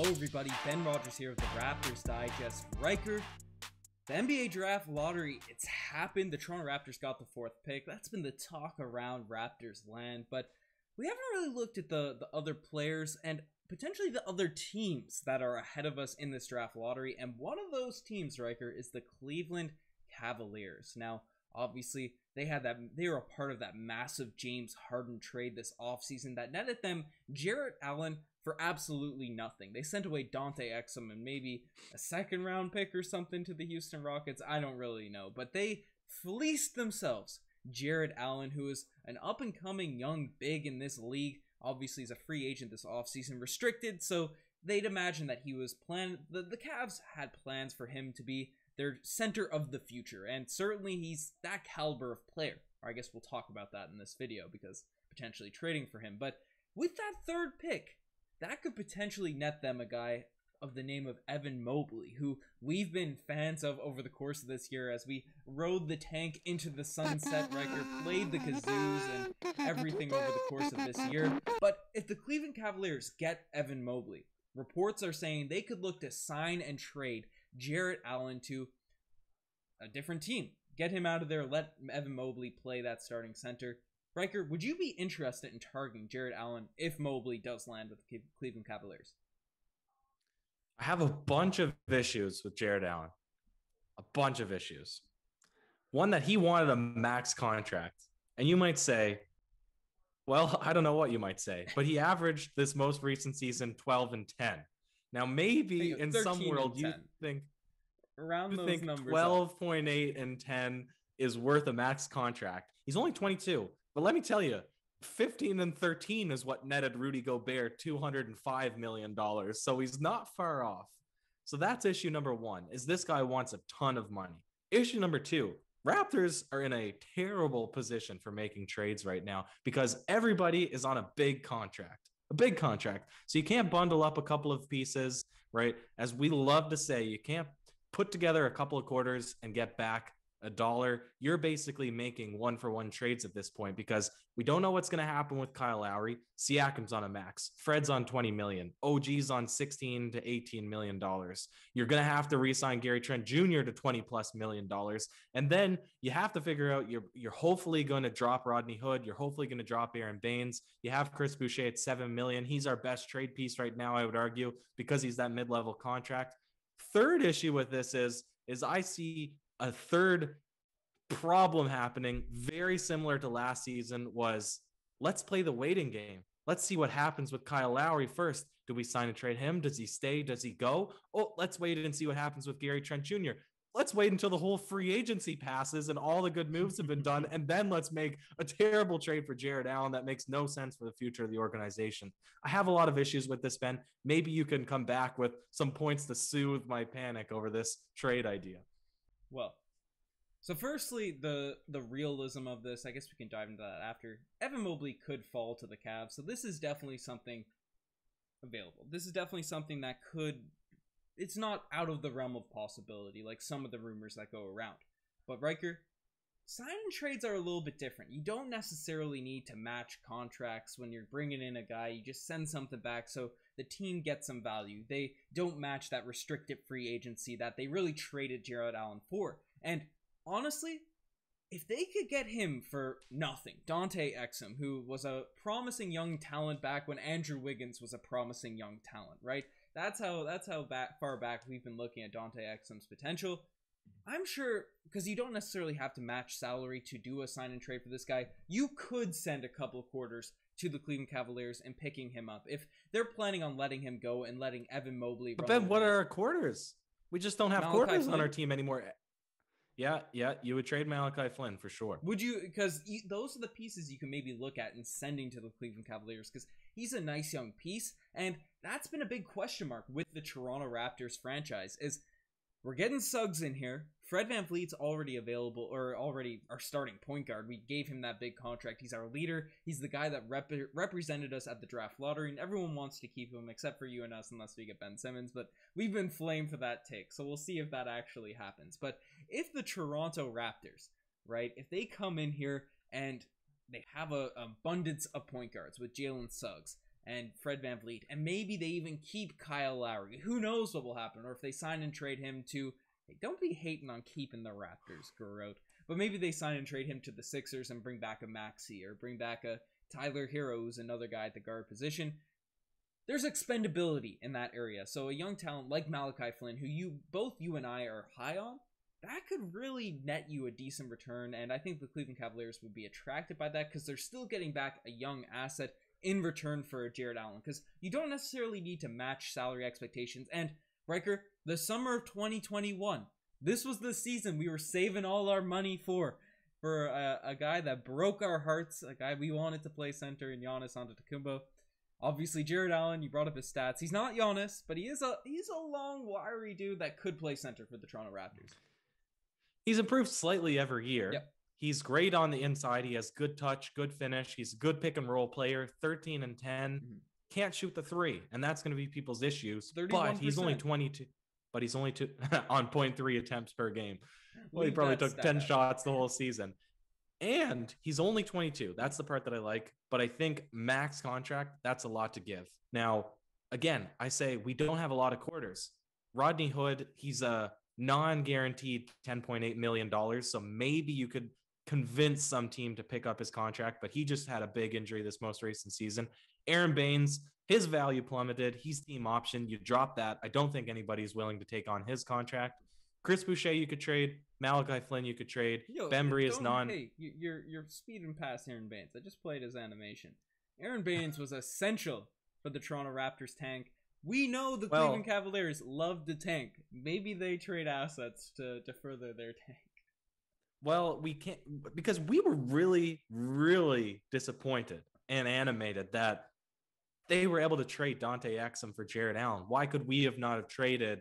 Hello everybody, Ben Rogers here with the Raptors Digest. Riker, the NBA Draft Lottery, it's happened. The Toronto Raptors got the 4th pick. That's been the talk around Raptors land, but we haven't really looked at the other players and potentially the other teams that are ahead of us in this draft lottery, and one of those teams, Riker, is the Cleveland Cavaliers. Now, obviously, they were a part of that massive James Harden trade this offseason that netted them Jarrett Allen for absolutely nothing. They sent away Dante Exum and maybe a 2nd round pick or something to the Houston Rockets. I don't really know, but they fleeced themselves Jarrett Allen, who is an up-and-coming young big in this league. Obviously, he's a free agent this offseason, restricted, so they'd imagine that he was planned. The Cavs had plans for him to be their center of the future, and certainly he's that caliber of player. Or I guess we'll talk about that in this video, because potentially trading for him. But with that 3rd pick, that could potentially net them a guy of the name of Evan Mobley, who we've been fans of over the course of this year as we rode the tank into the sunset. Riker played the kazoos and everything over the course of this year. But if the Cleveland Cavaliers get Evan Mobley, reports are saying they could look to sign and trade Jarrett Allen to a different team. Get him out of there, let Evan Mobley play that starting center. Riker, would you be interested in targeting Jarrett Allen if Mobley does land with the Cleveland Cavaliers? I have a bunch of issues with Jarrett Allen. A bunch of issues. One, that he wanted a max contract. And you might say, well, I don't know what you might say, but he averaged this most recent season 12 and 10. Now, maybe in some world you think around those numbers, 12.8 and 10 is worth a max contract. He's only 22. But let me tell you, 15 and 13 is what netted Rudy Gobert $205 million. So he's not far off. So that's issue number 1, is this guy wants a ton of money. Issue number 2, Raptors are in a terrible position for making trades right now because everybody is on a big contract. A big contract. So you can't bundle up a couple of pieces, right? As we love to say, you can't put together a couple of quarters and get back $1. You're basically making 1-for-1 trades at this point because we don't know what's going to happen with Kyle Lowry. Siakam's on a max. Fred's on $20 million. OG's on $16 to $18 million. You're going to have to re-sign Gary Trent Jr. to $20+ million. And then you have to figure out you're hopefully going to drop Rodney Hood. You're hopefully going to drop Aaron Baines. You have Chris Boucher at $7 million. He's our best trade piece right now, I would argue, because he's that mid-level contract. Third issue with this is I see a third problem happening, very similar to last season, was let's play the waiting game. Let's see what happens with Kyle Lowry first. Do we sign and trade him? Does he stay? Does he go? Oh, let's wait and see what happens with Gary Trent Jr. Let's wait until the whole free agency passes and all the good moves have been done, and then let's make a terrible trade for Jarrett Allen that makes no sense for the future of the organization. I have a lot of issues with this, Ben. Maybe you can come back with some points to soothe my panic over this trade idea. Well, so firstly, the realism of this, I guess we can dive into that after. Evan Mobley could fall to the Cavs, so this is definitely something available. This is definitely something that it's not out of the realm of possibility, like some of the rumors that go around. But Riker, sign and trades are a little bit different. You don't necessarily need to match contracts when you're bringing in a guy. You just send something back so the team gets some value. They don't match that restricted free agency that they really traded Jarrett Allen for. And honestly, if they could get him for nothing, Dante Exum, who was a promising young talent back when Andrew Wiggins was a promising young talent, right? That's how far back we've been looking at Dante Exum's potential. I'm sure, because you don't necessarily have to match salary to do a sign and trade for this guy, you could send a couple of quarters to the Cleveland Cavaliers and picking him up if they're planning on letting him go and letting Evan Mobley. But Ben, what are our quarters? We just don't have quarters on our team anymore. Yeah, you would trade Malachi Flynn for sure. Would you? Because those are the pieces you can maybe look at and sending to the Cleveland Cavaliers, because he's a nice young piece, and that's been a big question mark with the Toronto Raptors franchise. Is we're getting Suggs in here. Fred VanVleet's already available, or already our starting point guard. We gave him that big contract. He's our leader. He's the guy that represented us at the draft lottery, and everyone wants to keep him except for you and us unless we get Ben Simmons, but we've been flamed for that take, so we'll see if that actually happens. But if the Toronto Raptors, right, if they come in here and they have an abundance of point guards with Jalen Suggs, and Fred VanVleet, and maybe they even keep Kyle Lowry. Who knows what will happen, or if they sign and trade him to, hey, don't be hating on keeping the Raptors, Garot, but maybe they sign and trade him to the Sixers and bring back a Maxey, or bring back a Tyler Hero, who's another guy at the guard position. There's expendability in that area, so a young talent like Malachi Flynn, who both you and I are high on, that could really net you a decent return, and I think the Cleveland Cavaliers would be attracted by that because they're still getting back a young asset in return for Jarrett Allen, because you don't necessarily need to match salary expectations. And Riker, the summer of 2021, this was the season we were saving all our money for a guy that broke our hearts, a guy we wanted to play center in Giannis Antetokounmpo. Obviously, Jarrett Allen, you brought up his stats. He's not Giannis, but he's a long, wiry dude that could play center for the Toronto Raptors. He's improved slightly every year. Yep. He's great on the inside. He has good touch, good finish. He's a good pick and roll player, 13 and 10. Mm-hmm. Can't shoot the three, and that's going to be people's issues. 31%. But he's only 22. But he's only on 0.3 attempts per game. Well, he probably took 10 shots the whole season. And he's only 22. That's the part that I like. But I think max contract, that's a lot to give. Now, again, I say we don't have a lot of quarters. Rodney Hood, he's a non-guaranteed $10.8 million. So maybe you could convince some team to pick up his contract, but he just had a big injury this most recent season. Aaron Baines, his value plummeted. He's team option. You drop that. I don't think anybody's willing to take on his contract. Chris Boucher, you could trade. Malachi Flynn, you could trade. Bembry is non. Hey, you're speeding past Aaron Baines. I just played his animation. Aaron Baines was essential for the Toronto Raptors tank. We know the Cleveland Cavaliers love to tank. Maybe they trade assets to further their tank. Well, we can't, because we were really, really disappointed and animated that they were able to trade Dante Exum for Jarrett Allen. Why could we have not have traded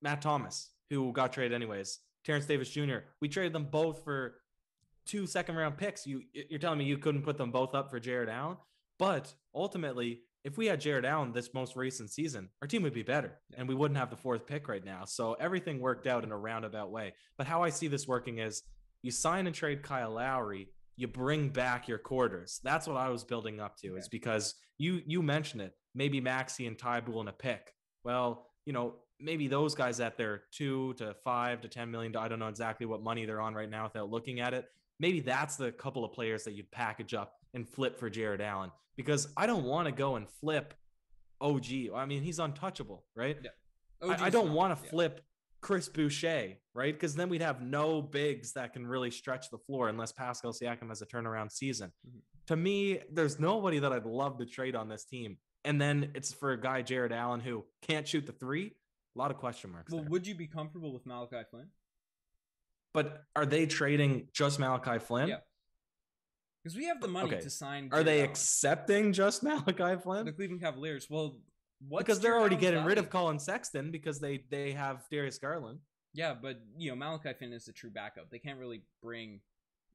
Matt Thomas, who got traded anyways, Terrence Davis Jr.? We traded them both for 2 second-round picks. You're telling me you couldn't put them both up for Jarrett Allen? But ultimately, if we had Jarrett Allen this most recent season, our team would be better, and we wouldn't have the 4th pick right now. So everything worked out in a roundabout way. But how I see this working is you sign and trade Kyle Lowry, you bring back your quarters. That's what I was building up to, is because you mentioned it. Maybe Maxey and Tybul in a pick. Well, maybe those guys at their $2 to $5 to $10 million. I don't know exactly what money they're on right now without looking at it. Maybe that's the couple of players that you'd package up and flip for Jarrett Allen, because I don't want to go and flip OG. I mean, he's untouchable, right? Yeah. I don't want to flip Chris Boucher, right? Because then we'd have no bigs that can really stretch the floor unless Pascal Siakam has a turnaround season. Mm-hmm. To me, there's nobody that I'd love to trade on this team. And then it's for a guy, Jarrett Allen, who can't shoot the three. A lot of question marks. Well, there. Would you be comfortable with Malachi Flynn? But are they trading just Malachi Flynn? Yeah. Because we have the money to sign. Are they accepting just Malachi Flynn? The Cleveland Cavaliers. Well, because they're already getting rid of Colin Sexton because they have Darius Garland. Yeah, but Malachi Flynn is the true backup. They can't really bring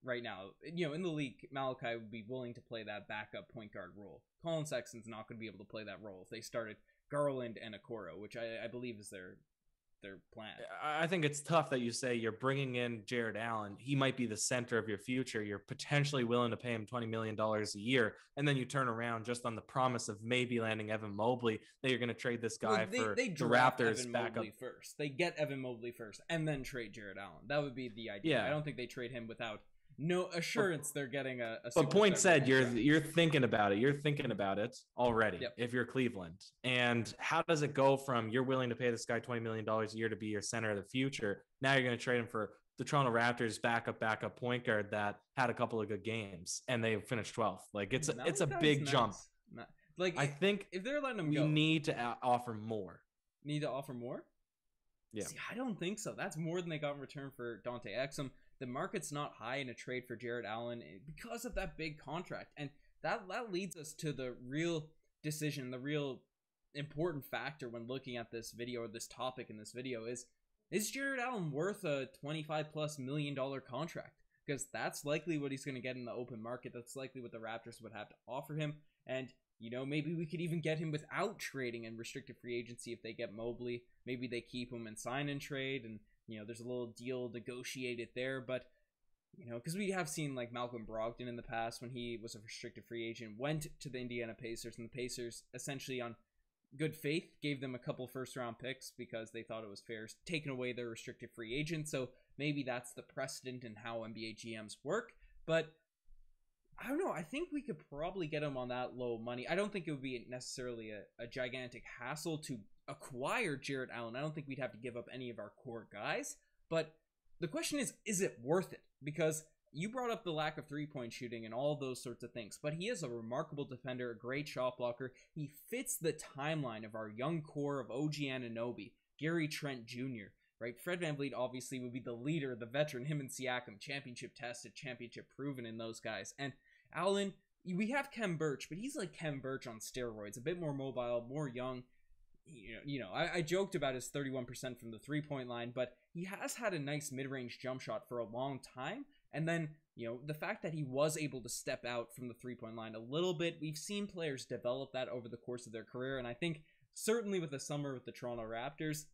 right now. In the league, Malachi would be willing to play that backup point guard role. Colin Sexton's not going to be able to play that role if they started Garland and Okoro, which I believe is their plan. I think it's tough that you say you're bringing in Jarrett Allen. He might be the center of your future. You're potentially willing to pay him $20 million a year. And then you turn around just on the promise of maybe landing Evan Mobley, that you're going to trade this guy for the Raptors Evan backup. Mobley first. They get Evan Mobley first and then trade Jarrett Allen. That would be the idea. Yeah. I don't think they trade him without no assurance they're getting a but point said, you're thinking about it. You're thinking about it already. Yep. If you're Cleveland. And how does it go from you're willing to pay this guy $20 million a year to be your center of the future? Now you're going to trade him for the Toronto Raptors backup point guard that had a couple of good games and they finished 12th. Like it's a big jump. Like I think if they're letting him go, we need to offer more. Need to offer more? Yeah. See, I don't think so. That's more than they got in return for Dante Exum. The market's not high in a trade for Jarrett Allen because of that big contract. And that leads us to the real decision, the real important factor when looking at this video or this topic in this video is Jarrett Allen worth a $25+ million contract? Because that's likely what he's going to get in the open market. That's likely what the Raptors would have to offer him. And, maybe we could even get him without trading in restricted free agency if they get Mobley. Maybe they keep him and sign and trade and there's a little deal negotiated there, but you know, because we have seen like Malcolm Brogdon in the past when he was a restricted free agent, went to the Indiana Pacers, and the Pacers essentially on good faith gave them a couple first round picks because they thought it was fair, taking away their restricted free agent. So maybe that's the precedent in how NBA GMs work. But I don't know. I think we could probably get him on that low money. I don't think it would be necessarily a gigantic hassle to acquire Jarrett Allen. I don't think we'd have to give up any of our core guys. But the question is it worth it? Because you brought up the lack of three-point shooting and all those sorts of things, but he is a remarkable defender, a great shot blocker. He fits the timeline of our young core of OG Anunoby, Gary Trent Jr., right? Fred VanVleet obviously would be the leader, the veteran, him and Siakam, championship tested, championship proven in those guys. And Allen, we have Khem Birch, but he's like Khem Birch on steroids, a bit more mobile, more young. I joked about his 31% from the three-point line, but he has had a nice mid-range jump shot for a long time. And then, the fact that he was able to step out from the three-point line a little bit, we've seen players develop that over the course of their career. And I think certainly with the summer with the Toronto Raptors,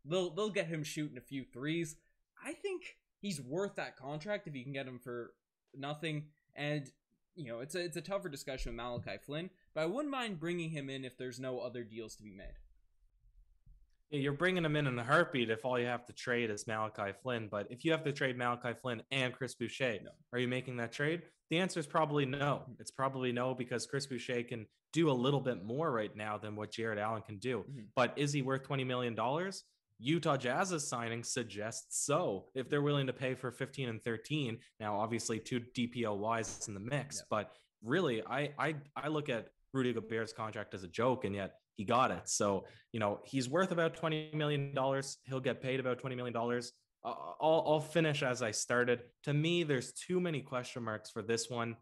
they'll get him shooting a few threes. I think he's worth that contract if you can get him for nothing. And, it's a tougher discussion with Malachi Flynn, but I wouldn't mind bringing him in if there's no other deals to be made. Yeah, you're bringing him in a heartbeat if all you have to trade is Malachi Flynn. But if you have to trade Malachi Flynn and Chris Boucher, no. Are you making that trade? The answer is probably no. It's probably no because Chris Boucher can do a little bit more right now than what Jarrett Allen can do. Mm-hmm. But is he worth $20 million? Utah Jazz's signing suggests so. If they're willing to pay for 15 and 13, now obviously 2 DPOYs in the mix. Yeah. But really, I look at Rudy Gobert's contract as a joke, and yet he got it. So, he's worth about $20 million. He'll get paid about $20 million. I'll finish as I started. To me, there's too many question marks for this one,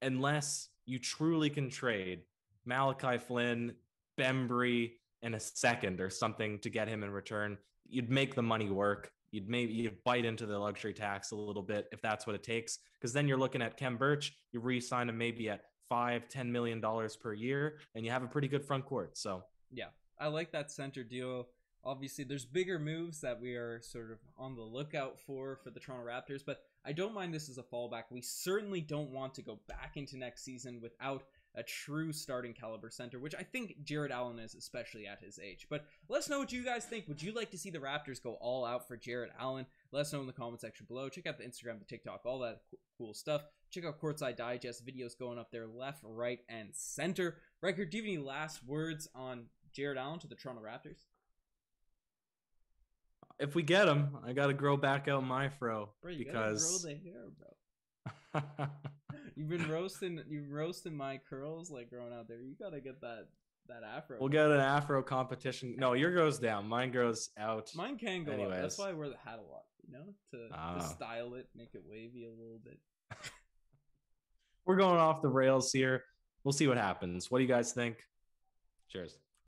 unless you truly can trade Malachi Flynn, Bembry, and a second or something to get him in return. You'd make the money work. You'd bite into the luxury tax a little bit if that's what it takes. Because then you're looking at Khem Birch. You re-sign him maybe at $5-10 million per year, and you have a pretty good front court. So yeah, I like that center deal. Obviously, there's bigger moves that we are sort of on the lookout for the Toronto Raptors, but I don't mind this as a fallback. We certainly don't want to go back into next season without a true starting caliber center, which I think Jarrett Allen is, especially at his age. But let us know what you guys think. Would you like to see the Raptors go all out for Jarrett Allen? Let us know in the comment section below. Check out the Instagram, the TikTok, all that cool stuff. Check out Courtside Digest videos going up there left, right, and center. Riker, do you have any last words on Jarrett Allen to the Toronto Raptors? If we get him, I got to grow back out my fro. Bro, you gotta grow the hair, bro. You've roasting my curls like growing out there. You gotta get that afro. We'll get an afro competition. No, your grows down. Mine grows out. Mine can go up. That's why I wear the hat a lot, to style it, make it wavy a little bit. We're going off the rails here. We'll see what happens. What do you guys think? Cheers.